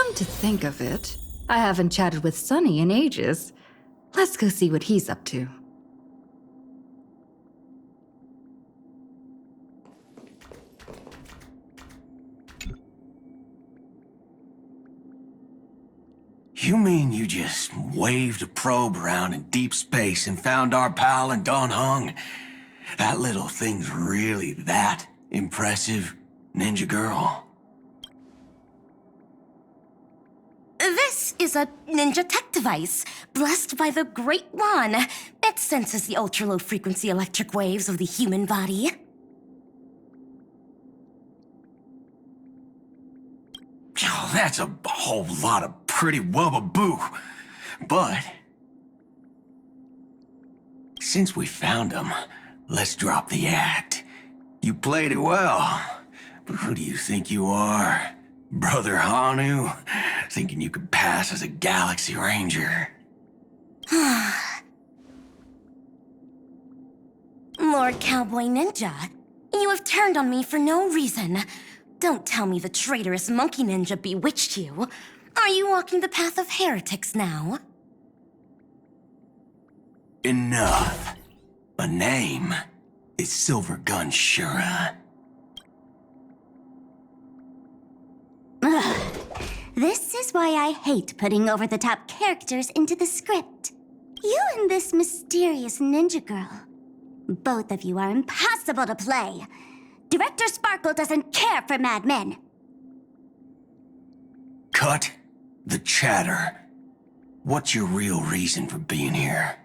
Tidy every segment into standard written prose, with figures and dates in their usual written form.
Come to think of it, I haven't chatted with Sunny in ages. Let's go see what he's up to. You mean you just waved a probe around in deep space and found our pal and Don Hung? That little thing's really that impressive, Ninja Girl? This is a ninja tech device, blessed by the Great One. It senses the ultra-low frequency electric waves of the human body. Oh, that's a whole lot of pretty wubbaboo. But since we found him, let's drop the act. You played it well, but who do you think you are? Brother Hanu? Thinking you could pass as a Galaxy Ranger? Lord Cowboy Ninja, you have turned on me for no reason. Don't tell me the traitorous monkey ninja bewitched you. Are you walking the path of heretics now? Enough. A name is Silver Gun Shura. Ugh. This is why I hate putting over-the-top characters into the script. You and this mysterious ninja girl. Both of you are impossible to play. Director Sparkle doesn't care for Mad Men. Cut the chatter. What's your real reason for being here?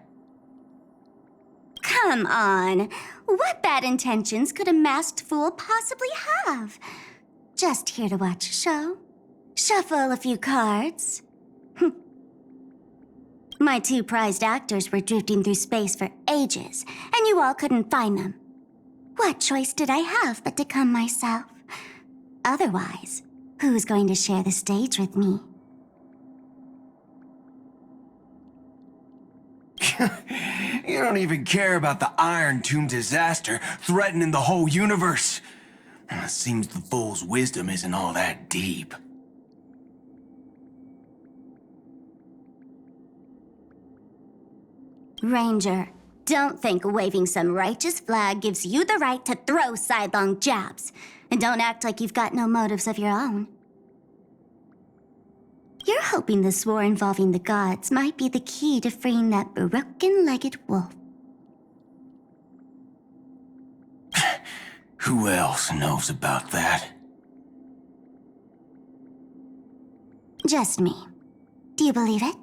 Come on. What bad intentions could a masked fool possibly have? Just here to watch a show. Shuffle a few cards. My two prized actors were drifting through space for ages, and you all couldn't find them. What choice did I have but to come myself? Otherwise, who's going to share the stage with me? You don't even care about the Iron Tomb disaster threatening the whole universe. It seems the fool's wisdom isn't all that deep. Ranger, don't think waving some righteous flag gives you the right to throw sidelong jabs. And don't act like you've got no motives of your own. You're hoping this war involving the gods might be the key to freeing that broken-legged wolf. Who else knows about that? Just me. Do you believe it?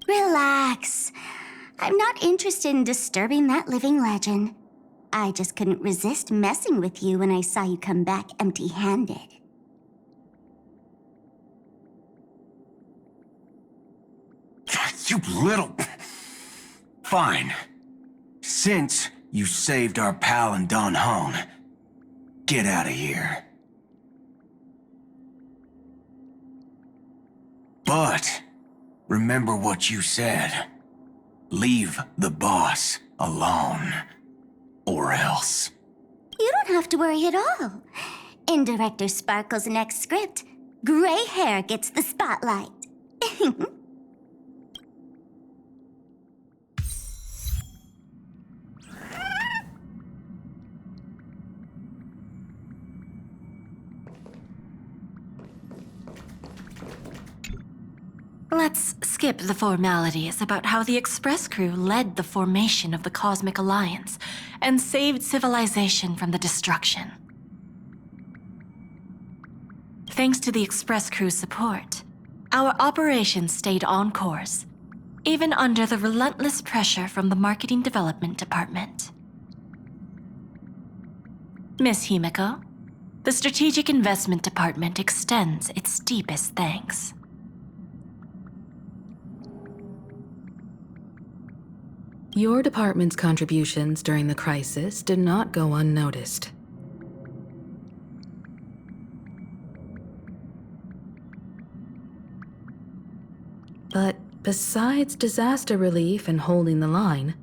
Relax. I'm not interested in disturbing that living legend. I just couldn't resist messing with you when I saw you come back empty-handed. You little... Fine. Since you saved our pal and Don Hong, get out of here. But remember what you said. Leave the boss alone. Or else. You don't have to worry at all. In Director Sparkle's next script, gray hair gets the spotlight. Let's skip the formalities about how the Express crew led the formation of the Cosmic Alliance and saved civilization from the destruction. Thanks to the Express crew's support, our operations stayed on course, even under the relentless pressure from the Marketing Development Department. Miss Himiko, the Strategic Investment Department extends its deepest thanks. Your department's contributions during the crisis did not go unnoticed. But besides disaster relief and holding the line,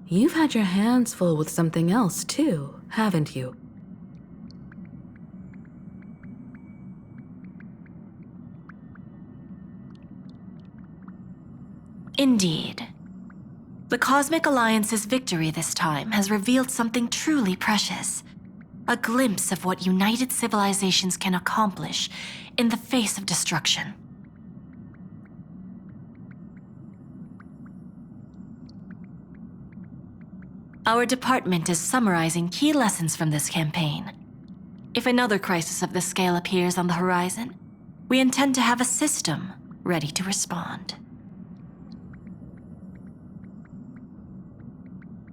you've had your hands full with something else, too. haven't you? Indeed. The Cosmic Alliance's victory this time has revealed something truly precious. A glimpse of what united civilizations can accomplish in the face of destruction. Our department is summarizing key lessons from this campaign. If another crisis of this scale appears on the horizon, we intend to have a system ready to respond.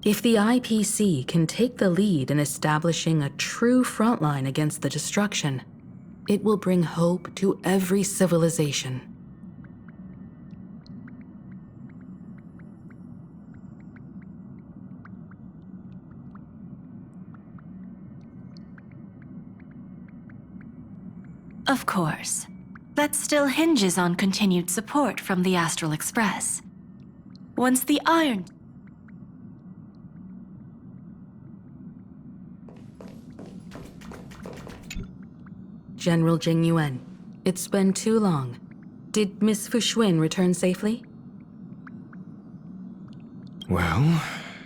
If the IPC can take the lead in establishing a true frontline against the destruction, it will bring hope to every civilization. Of course, that still hinges on continued support from the Astral Express. Once the Iron... General Jing Yuan, it's been too long. Did Miss Fuxuan return safely? Well,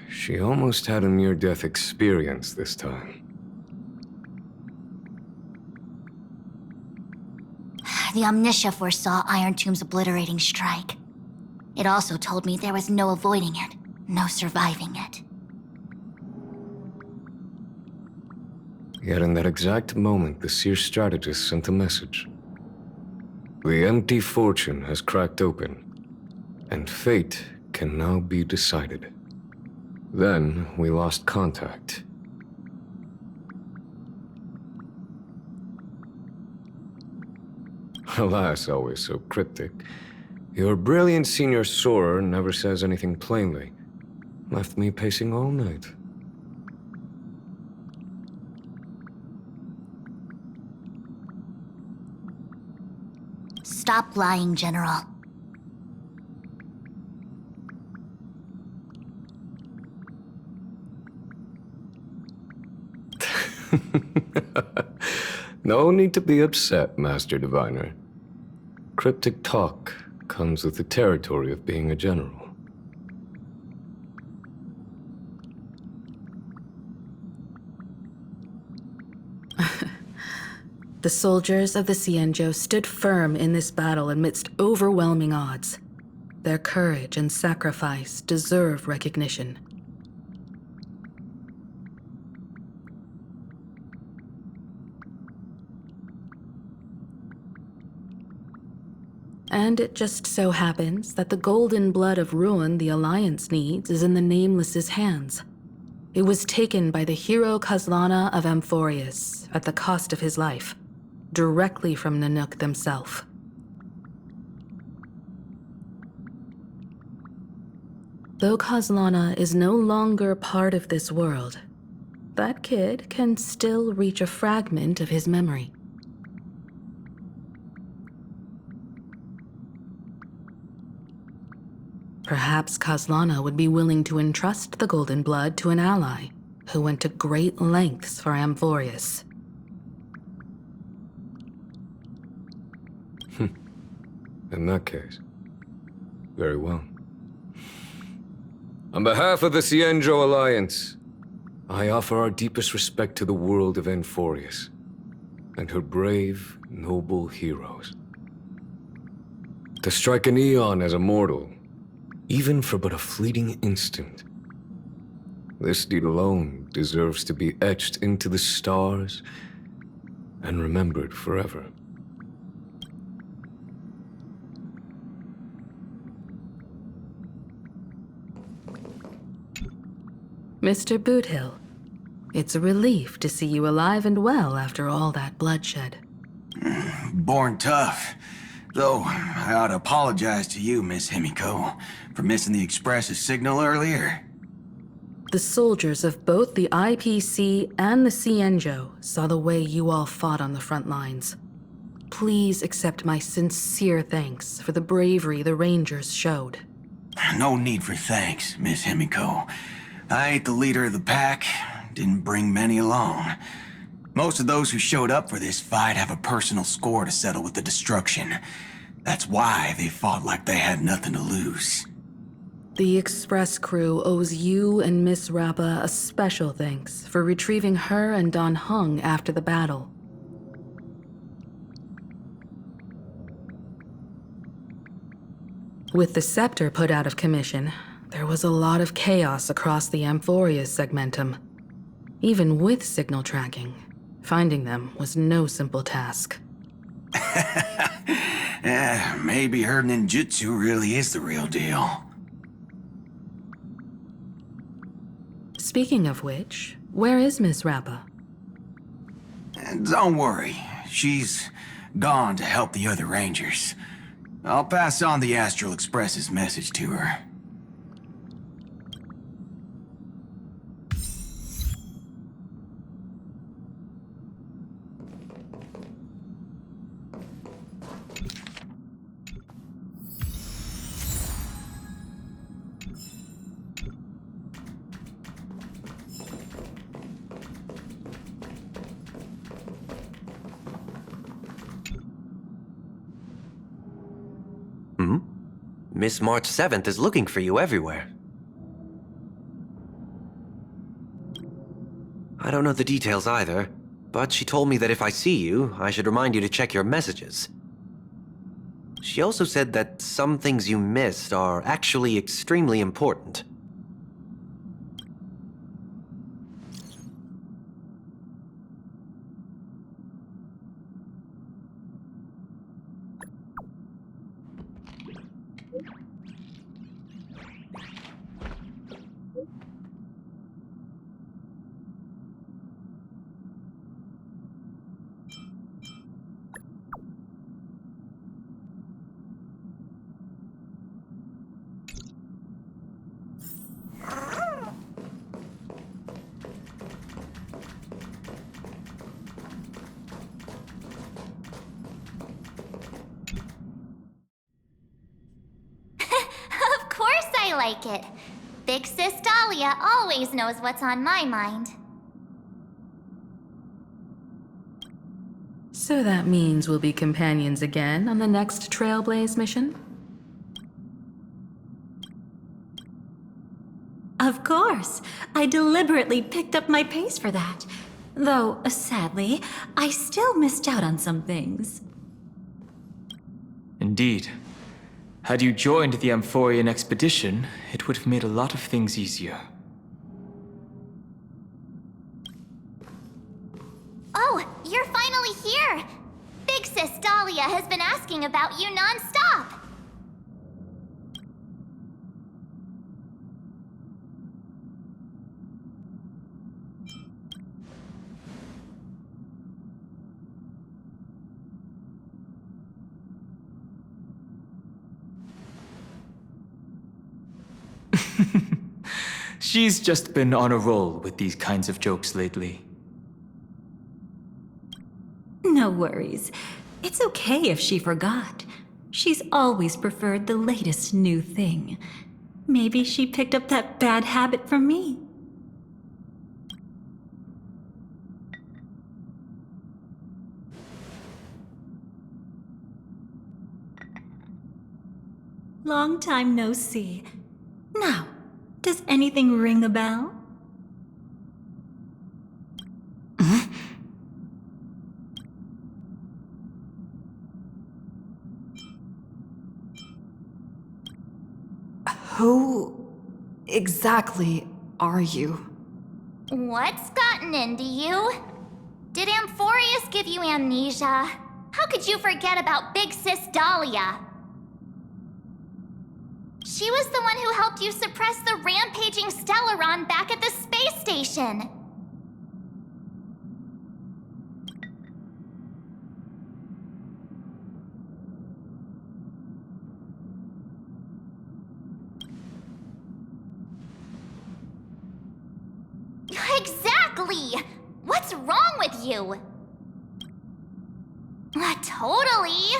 she almost had a near-death experience this time. The Omniscia foresaw Iron Tomb's obliterating strike. It also told me there was no avoiding it, no surviving it. Yet in that exact moment, the Seer strategist sent a message. The empty fortune has cracked open, and fate can now be decided. Then we lost contact. Alas, always so cryptic. Your brilliant senior soarer never says anything plainly. Left me pacing all night. Stop lying, General. No need to be upset, Master Diviner. Cryptic talk comes with the territory of being a general. The soldiers of the Cienjo stood firm in this battle amidst overwhelming odds. Their courage and sacrifice deserve recognition. And it just so happens that the golden blood of ruin the Alliance needs is in the Nameless's hands. It was taken by the hero Kazlana of Amphorius at the cost of his life, directly from Nanook themselves. Though Kazlana is no longer part of this world, that kid can still reach a fragment of his memory. Perhaps Kazlana would be willing to entrust the Golden Blood to an ally who went to great lengths for Amphorius. In that case, very well. On behalf of the Cienjo Alliance, I offer our deepest respect to the world of Amphorius and her brave, noble heroes. To strike an eon as a mortal, even for but a fleeting instant, this deed alone deserves to be etched into the stars and remembered forever. Mr. Boothill, it's a relief to see you alive and well after all that bloodshed. Born tough. Though, I ought to apologize to you, Miss Himiko, for missing the Express's signal earlier. The soldiers of both the IPC and the Cienjo saw the way you all fought on the front lines. Please accept my sincere thanks for the bravery the Rangers showed. No need for thanks, Miss Himiko. I ain't the leader of the pack. didn't bring many along. Most of those who showed up for this fight have a personal score to settle with the destruction. That's why they fought like they had nothing to lose. The Express crew owes you and Miss Rappa a special thanks for retrieving her and Don Hung after the battle. With the scepter put out of commission, there was a lot of chaos across the Amphorius segmentum. Even with signal tracking, finding them was no simple task. Maybe her ninjutsu really is the real deal. Speaking of which, where is Miss Rappa? Don't worry, she's gone to help the other Rangers. I'll pass on the Astral Express's message to her. Miss March 7th is looking for you everywhere. I don't know the details either, but she told me that if I see you, I should remind you to check your messages. She also said that some things you missed are actually extremely important. Of course I like it. Big Sis Dahlia always knows what's on my mind. So that means we'll be companions again on the next Trailblaze mission? Of course. I deliberately picked up my pace for that. Though, sadly, I still missed out on some things. Indeed. Had you joined the Amphorian expedition, it would have made a lot of things easier. Oh, you're finally here! Big Sis Dahlia has been asking about you non-stop! She's just been on a roll with these kinds of jokes lately. No worries. It's okay if she forgot. She's always preferred the latest new thing. Maybe she picked up that bad habit from me. Long time no see. Now, does anything ring a bell? Who exactly are you? What's gotten into you? Did Amphorius give you amnesia? How could you forget about Big Sis Dahlia? She was the one who helped you suppress the rampaging Stellaron back at the space station. Exactly! What's wrong with you? Totally!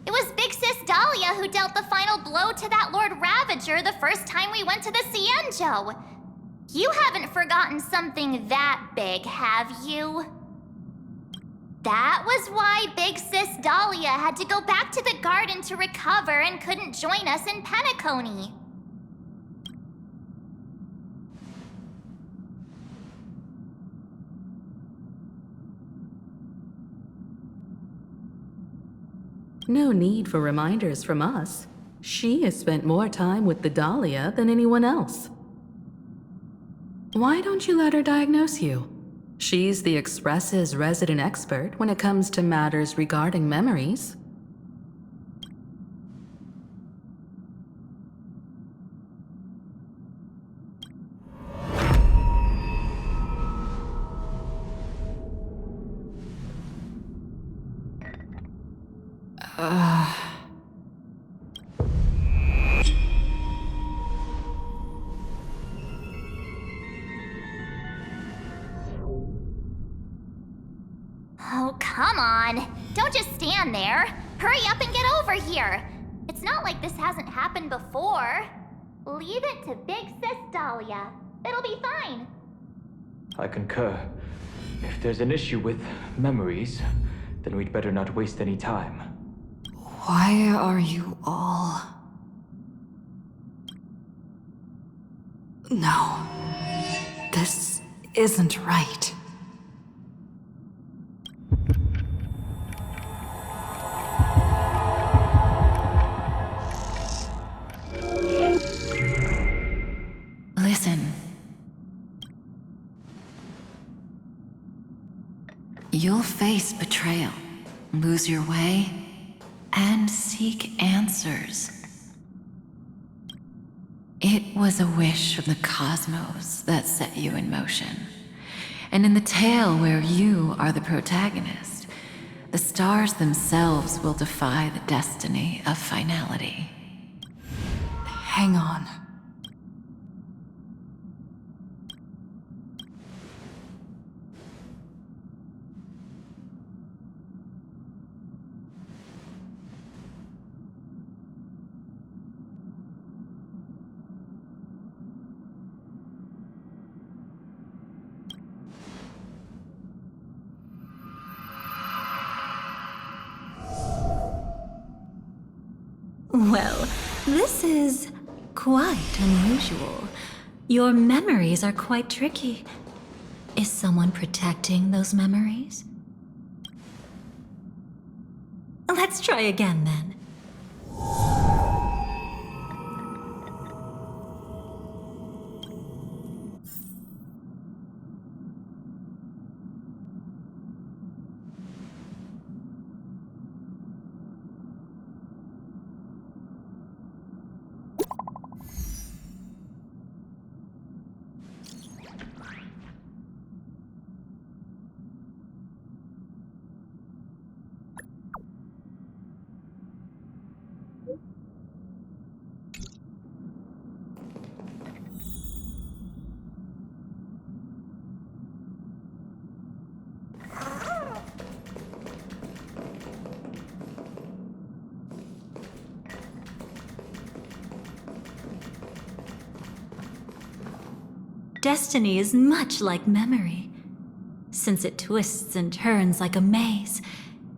It was Big Sis Dahlia who dealt the final blow to that Lord Ravager the first time we went to the Cienjo. You haven't forgotten something that big, have you? That was why Big Sis Dahlia had to go back to the garden to recover and couldn't join us in Penacony. No need for reminders from us. She has spent more time with the Dahlia than anyone else. Why don't you let her diagnose you? She's the Express's resident expert when it comes to matters regarding memories. Oh, come on. Don't just stand there. Hurry up and get over here. It's not like this hasn't happened before. Leave it to Big Sis Dahlia. It'll be fine. I concur. If there's an issue with memories, then we'd better not waste any time. Why are you all... No. This isn't right. Listen. You'll face betrayal, lose your way, and seek answers. It was a wish from the cosmos that set you in motion. And in the tale where you are the protagonist, the stars themselves will defy the destiny of finality. Hang on. Well, this is quite unusual. Your memories are quite tricky. Is someone protecting those memories? Let's try again then. Destiny is much like memory. Since it twists and turns like a maze,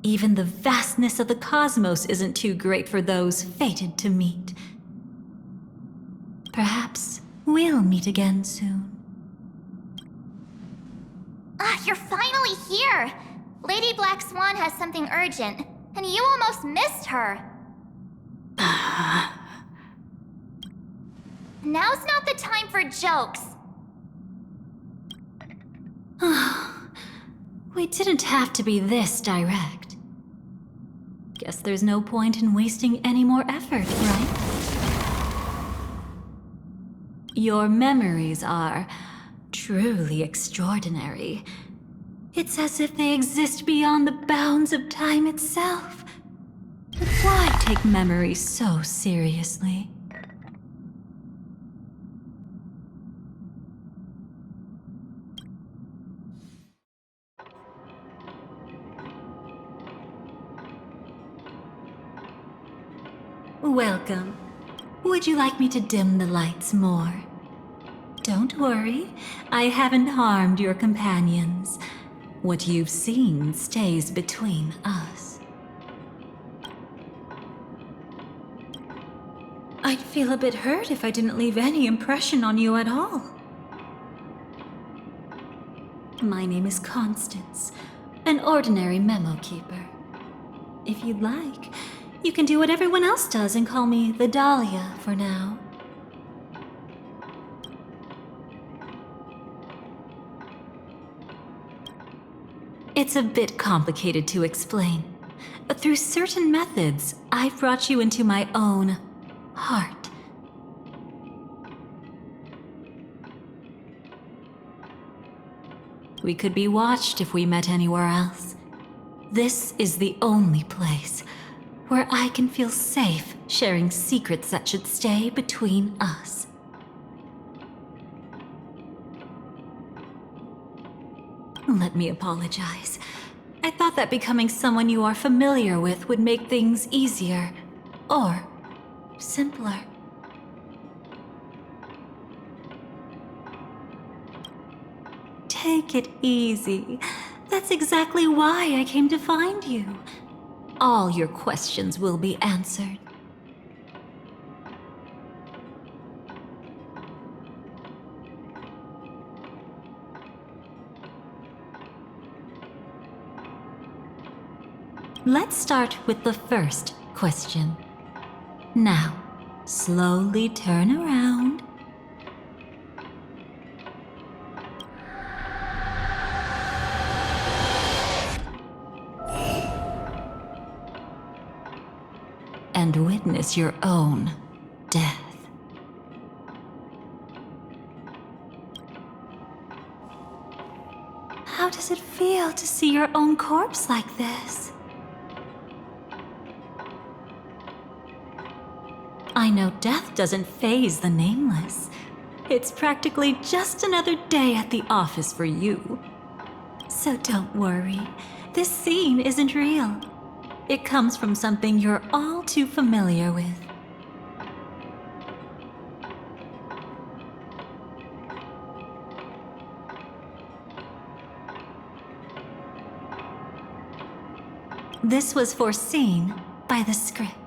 even the vastness of the cosmos isn't too great for those fated to meet. Perhaps we'll meet again soon. You're finally here! Lady Black Swan has something urgent, and you almost missed her. Now's not the time for jokes. We didn't have to be this direct. Guess there's no point in wasting any more effort, right? Your memories are truly extraordinary. It's as if they exist beyond the bounds of time itself. But why take memories so seriously? Welcome. Would you like me to dim the lights more? Don't worry, I haven't harmed your companions. What you've seen stays between us. I'd feel a bit hurt if I didn't leave any impression on you at all. My name is Constance, an ordinary memo keeper. If you'd like, you can do what everyone else does and call me the Dahlia for now. It's a bit complicated to explain. Through certain methods, I've brought you into my own heart. We could be watched if we met anywhere else. This is the only place where I can feel safe sharing secrets that should stay between us. Let me apologize. I thought that becoming someone you are familiar with would make things easier, or simpler. Take it easy. That's exactly why I came to find you. All your questions will be answered. Let's start with the first question. Now, slowly turn around. And witness your own death. How does it feel to see your own corpse like this? I know death doesn't faze the nameless. It's practically just another day at the office for you. So don't worry, this scene isn't real. It comes from something you're all too familiar with. This was foreseen by the script.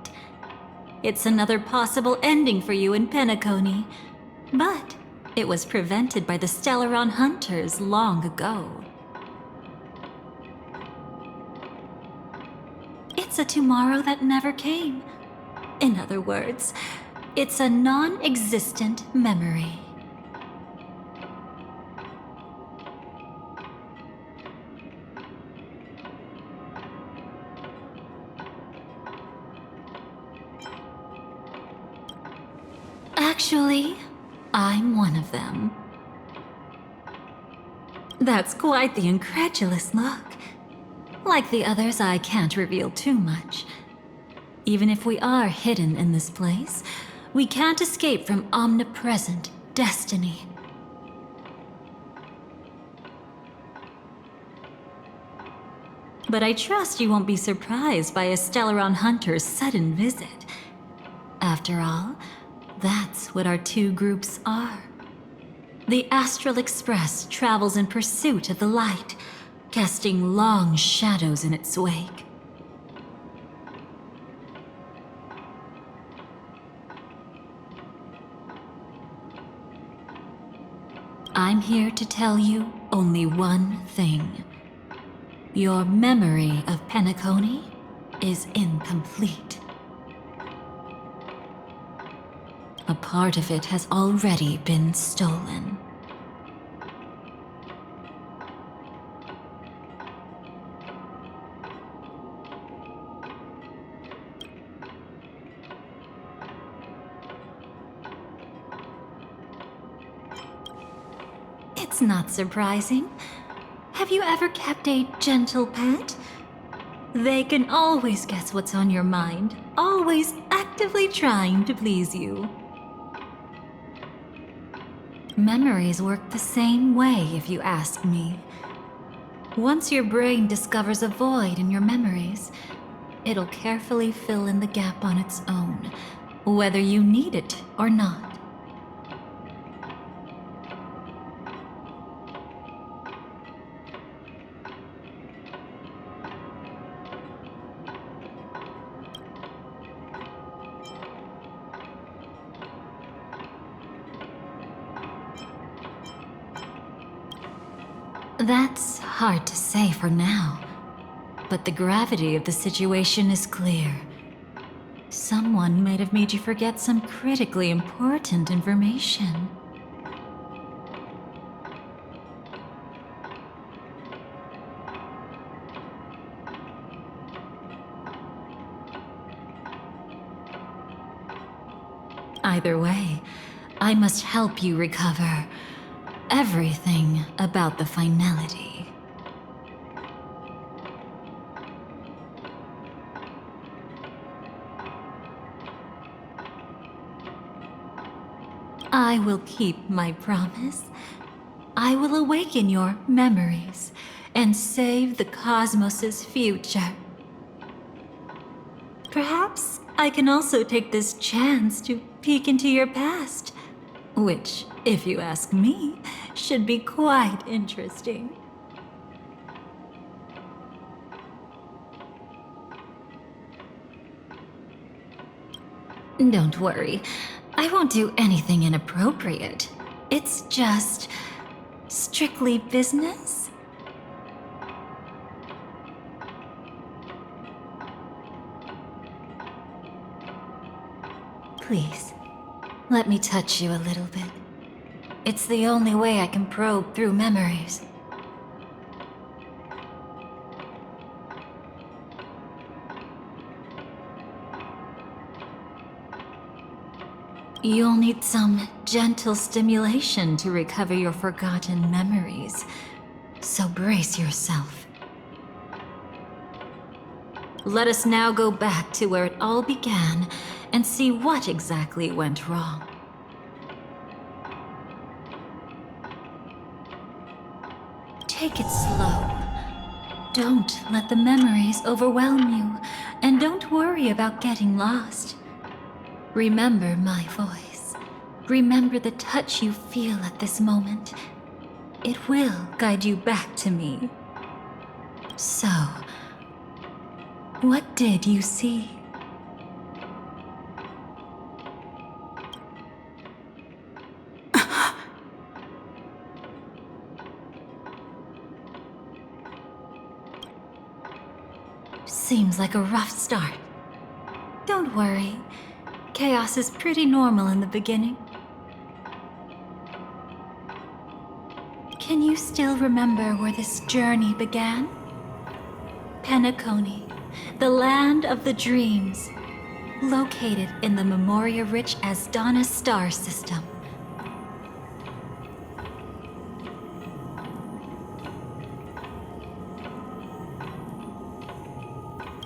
It's another possible ending for you in Penacony, but it was prevented by the Stellaron Hunters long ago. It's a tomorrow that never came. In other words, it's a non-existent memory. Actually, I'm one of them. That's quite the incredulous look. Like the others, I can't reveal too much. Even if we are hidden in this place, we can't escape from omnipresent destiny. But I trust you won't be surprised by a Stellaron Hunter's sudden visit. After all, that's what our two groups are. The Astral Express travels in pursuit of the light, casting long shadows in its wake. I'm here to tell you only one thing. Your memory of Penacony is incomplete. A part of it has already been stolen. It's not surprising. Have you ever kept a gentle pet? They can always guess what's on your mind, always actively trying to please you. Memories work the same way, if you ask me. Once your brain discovers a void in your memories, it'll carefully fill in the gap on its own, whether you need it or not. That's hard to say for now, but the gravity of the situation is clear. Someone might have made you forget some critically important information. Either way, I must help you recover everything about the finality. I will keep my promise. I will awaken your memories and save the cosmos's future. Perhaps I can also take this chance to peek into your past, which, if you ask me, should be quite interesting. Don't worry, I won't do anything inappropriate. It's just strictly business. Please, let me touch you a little bit. It's the only way I can probe through memories. You'll need some gentle stimulation to recover your forgotten memories, so brace yourself. Let us now go back to where it all began and see what exactly went wrong. Take it slow. Don't let the memories overwhelm you, and don't worry about getting lost. Remember my voice. Remember the touch you feel at this moment. It will guide you back to me. So, what did you see? Seems like a rough start. Don't worry. Chaos is pretty normal in the beginning. Can you still remember where this journey began? Penacony, the land of the dreams, located in the Memoria-rich Asdana star system.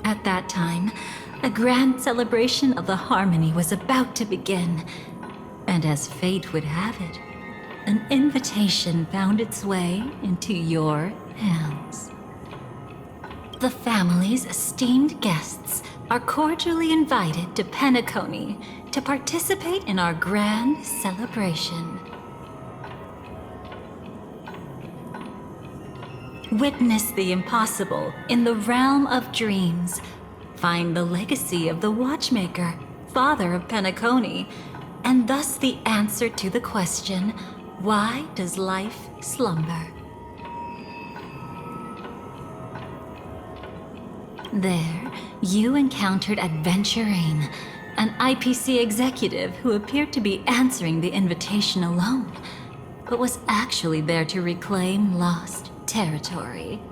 At that time, a grand celebration of the harmony was about to begin, and as fate would have it, an invitation found its way into your hands. The family's esteemed guests are cordially invited to Penacony to participate in our grand celebration. Witness the impossible in the realm of dreams. Find the legacy of the Watchmaker, father of Penacony, and thus the answer to the question, why does life slumber? There, you encountered Adventurine, an IPC executive who appeared to be answering the invitation alone, but was actually there to reclaim lost territory.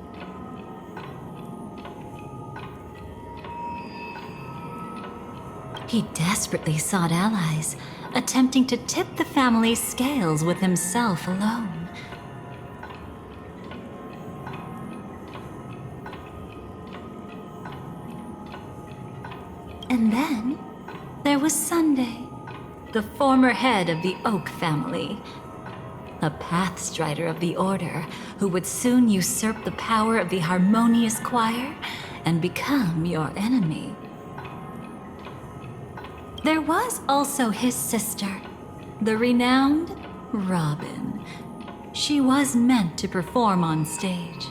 He desperately sought allies, attempting to tip the family's scales with himself alone. And then there was Sunday, the former head of the Oak family, a pathstrider of the Order who would soon usurp the power of the Harmonious Choir and become your enemy. There was also his sister, the renowned Robin. She was meant to perform on stage,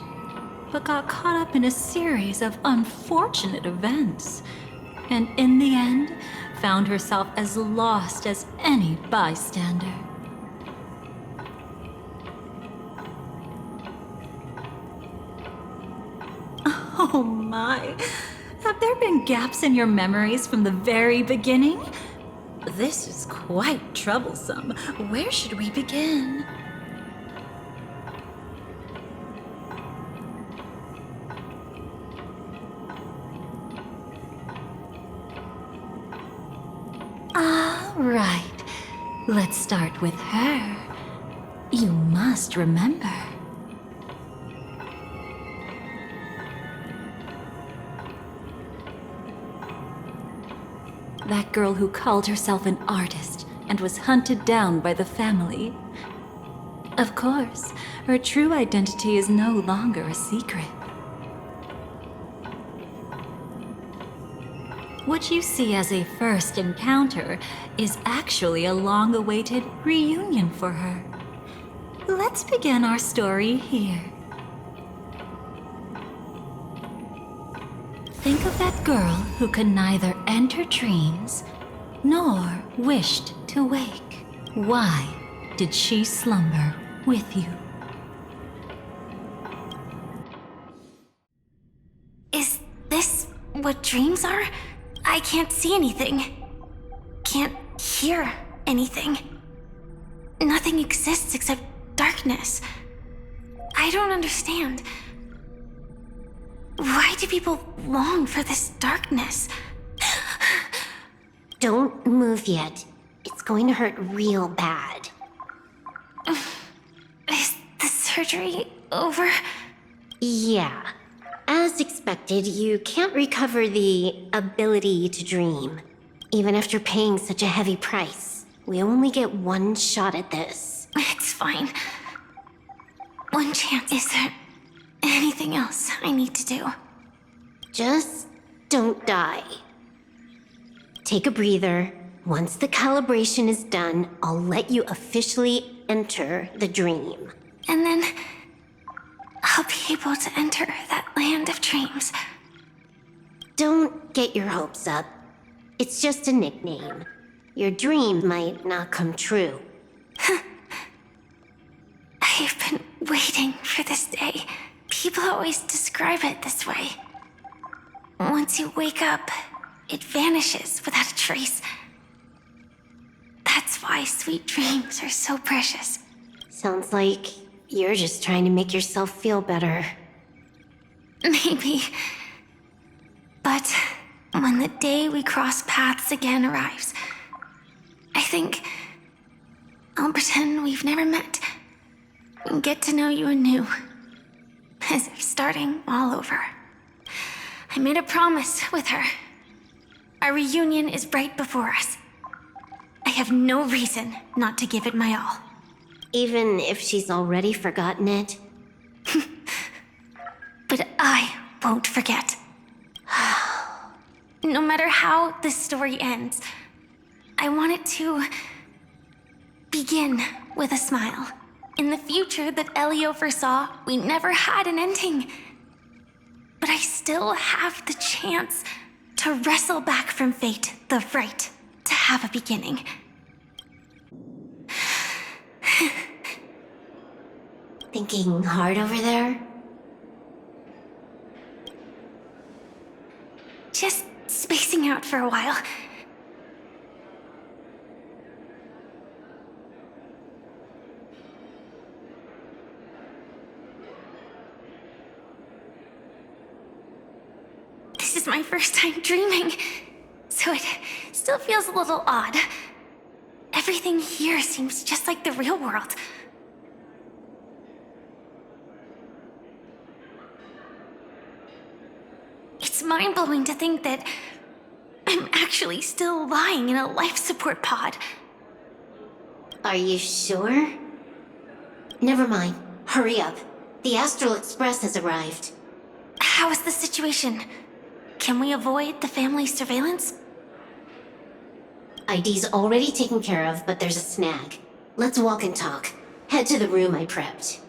but got caught up in a series of unfortunate events, and in the end, found herself as lost as any bystander. Oh my. Have there been gaps in your memories from the very beginning? This is quite troublesome. Where should we begin? All right. Let's start with her. You must remember. That girl who called herself an artist and was hunted down by the family. Of course, her true identity is no longer a secret. What you see as a first encounter is actually a long-awaited reunion for her. Let's begin our story here. Think of that girl who could neither enter dreams nor wished to wake. Why did she slumber with you? Is this what dreams are? I can't see anything. Can't hear anything. Nothing exists except darkness. I don't understand. Why do people long for this darkness? Don't move yet. It's going to hurt real bad. Is the surgery over? Yeah. As expected, you can't recover the ability to dream. Even after paying such a heavy price, we only get one shot at this. It's fine. One chance. Is there anything else I need to do? Just don't die. Take a breather. Once the calibration is done, I'll let you officially enter the dream. And then I'll be able to enter that land of dreams. Don't get your hopes up. It's just a nickname. Your dream might not come true. I've been waiting for this day. People always describe it this way. Once you wake up, it vanishes without a trace. That's why sweet dreams are so precious. Sounds like you're just trying to make yourself feel better. Maybe. But when the day we cross paths again arrives, I think I'll pretend we've never met and get to know you anew, as if starting all over. I made a promise with her. Our reunion is right before us. I have no reason not to give it my all. Even if she's already forgotten it? But I won't forget. No matter how this story ends, I want it to begin with a smile. In the future that Elio foresaw, we never had an ending. But I still have the chance to wrestle back from fate the right to have a beginning. Thinking hard over there? Just spacing out for a while. This is my first time dreaming, so it still feels a little odd. Everything here seems just like the real world. It's mind-blowing to think that I'm actually still lying in a life support pod. Are you sure? Never mind. Hurry up. The Astral Express has arrived. How is the situation? Can we avoid the family surveillance? ID's already taken care of, but there's a snag. Let's walk and talk. Head to the room I prepped.